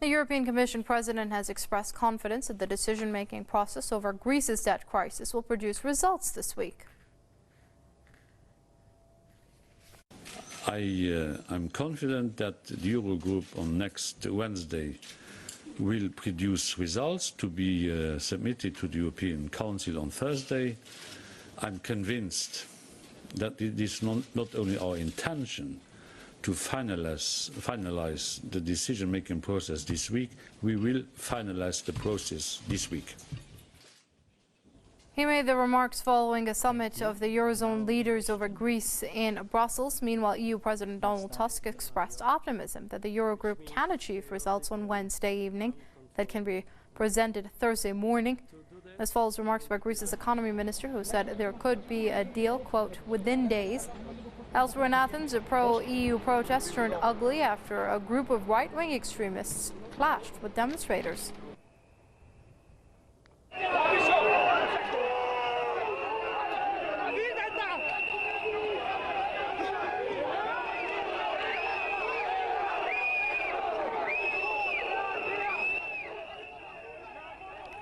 The European Commission President has expressed confidence that the decision-making process over Greece's debt crisis will produce results this week. I'm confident that the Eurogroup on next Wednesday will produce results to be submitted to the European Council on Thursday. I'm convinced that it is not only our intention to finalize the decision-making process this week, we will finalize the process this week. He made the remarks following a summit of the Eurozone leaders over Greece in Brussels. Meanwhile, EU President Donald Tusk expressed optimism that the Eurogroup can achieve results on Wednesday evening that can be presented Thursday morning. This follows remarks by Greece's economy minister, who said there could be a deal, quote, within days. Elsewhere in Athens, a pro-EU protest turned ugly after a group of right-wing extremists clashed with demonstrators.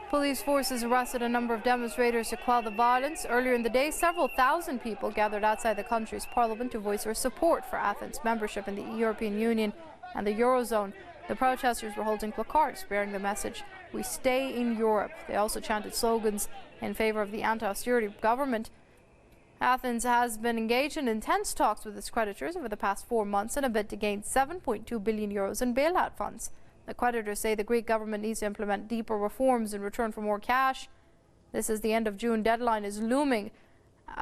Police forces arrested a number of demonstrators to quell the violence. Earlier in the day, several thousand people gathered outside the country's parliament to voice their support for Athens' membership in the European Union and the Eurozone. The protesters were holding placards bearing the message, "We stay in Europe." They also chanted slogans in favor of the anti-austerity government. Athens has been engaged in intense talks with its creditors over the past 4 months in a bid to gain €7.2 billion in bailout funds. The creditors say the Greek government needs to implement deeper reforms in return for more cash. This is the end of June deadline is looming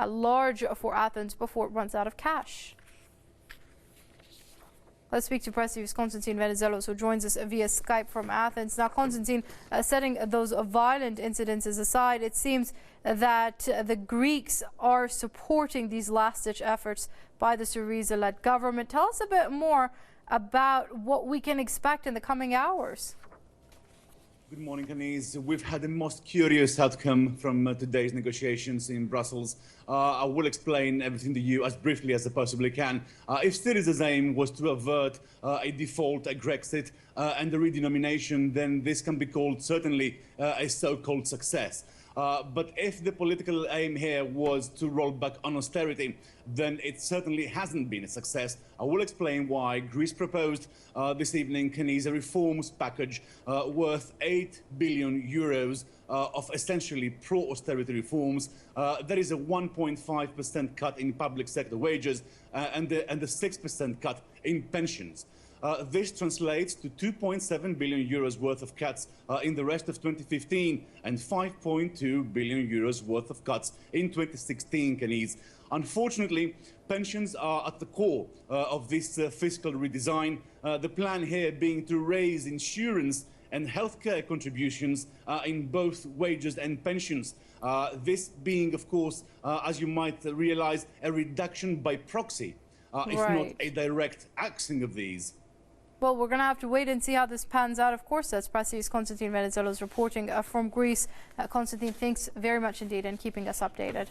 large for Athens before it runs out of cash. Let's speak to Press TV's Konstantin Venizelos, who joins us via Skype from Athens. Now, Konstantin, setting those violent incidences aside, it seems that the Greeks are supporting these last-ditch efforts by the Syriza-led government. Tell us a bit more about what we can expect in the coming hours. Good morning, Anis. We've had the most curious outcome from today's negotiations in Brussels. I will explain everything to you as briefly as I possibly can. If Syriza's aim was to avert a default, a Grexit, and a redenomination, then this can be called certainly a so-called success. But if the political aim here was to roll back on austerity, then it certainly hasn't been a success. I will explain why. Greece proposed this evening a reforms package worth €8 billion of essentially pro-austerity reforms. There is a 1.5% cut in public sector wages and a 6% cut in pensions. This translates to €2.7 billion worth of cuts in the rest of 2015 and €5.2 billion worth of cuts in 2016, Kenise. Unfortunately, pensions are at the core of this fiscal redesign, the plan here being to raise insurance and healthcare contributions in both wages and pensions. This being, of course, as you might realize, a reduction by proxy, if not a direct axing of these. Well, we're going to have to wait and see how this pans out. Of course, that's Press TV's Konstantin Venizelos reporting from Greece. Konstantin, thanks very much indeed and keeping us updated.